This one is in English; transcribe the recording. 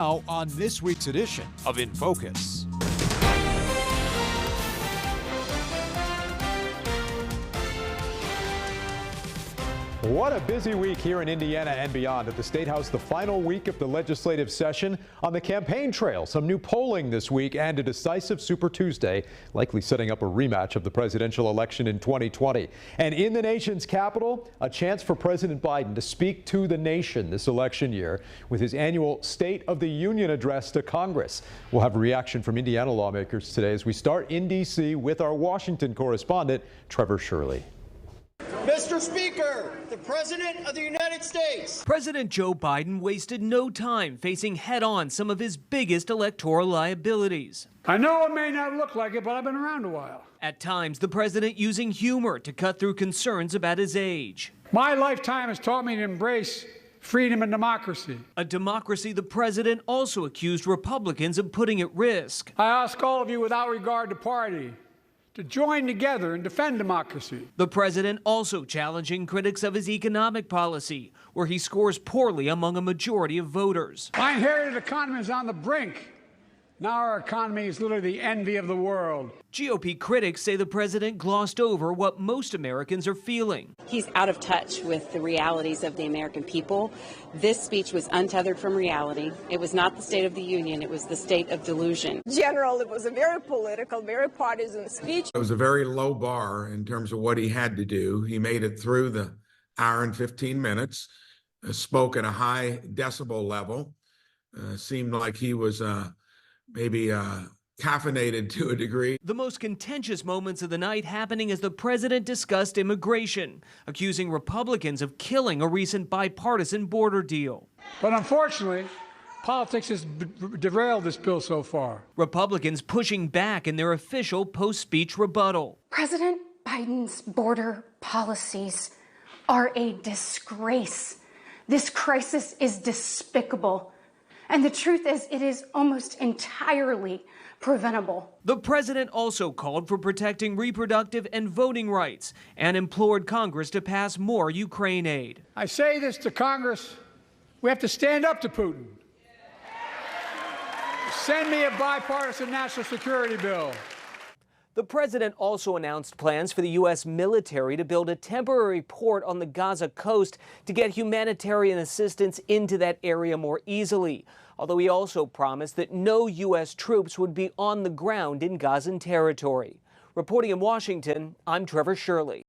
Now on this week's edition of In Focus. What a busy week here in Indiana and beyond. At the State House, the final week of the legislative session. On the campaign trail, some new polling this week and a decisive Super Tuesday, likely setting up a rematch of the presidential election in 2020. And in the nation's capital, a chance for President Biden to speak to the nation this election year with his annual State of the Union address to Congress. We'll have a reaction from Indiana lawmakers today as we start in D.C. with our Washington correspondent, Trevor Shirley. Mr. Speaker, the President of the United States. President Joe Biden wasted no time facing head-on some of his biggest electoral liabilities. I know it may not look like it, but I've been around a while. At times, the president using humor to cut through concerns about his age. My lifetime has taught me to embrace freedom and democracy. A democracy the president also accused Republicans of putting at risk. I ask all of you, without regard to party, to join together and defend democracy. The president also challenging critics of his economic policy, where he scores poorly among a majority of voters. My inherited economy is on the brink. Now our economy is literally the envy of the world. GOP critics say the president glossed over what most Americans are feeling. He's out of touch with the realities of the American people. This speech was untethered from reality. It was not the State of the Union. It was the state of delusion. General, it was a very political, very partisan speech. It was a very low bar in terms of what he had to do. He made it through the hour and 15 minutes, spoke at a high decibel level, seemed like he was maybe caffeinated to a degree. The most contentious moments of the night happening as the president discussed immigration, accusing Republicans of killing a recent bipartisan border deal. But unfortunately, politics has derailed this bill so far. Republicans pushing back in their official post-speech rebuttal. President Biden's border policies are a disgrace. This crisis is despicable. And the truth is, it is almost entirely preventable. The president also called for protecting reproductive and voting rights and implored Congress to pass more Ukraine aid. I say this to Congress, we have to stand up to Putin. Send me a bipartisan national security bill. The president also announced plans for the U.S. military to build a temporary port on the Gaza coast to get humanitarian assistance into that area more easily, although he also promised that no U.S. troops would be on the ground in Gazan territory. Reporting in Washington, I'm Trevor Shirley.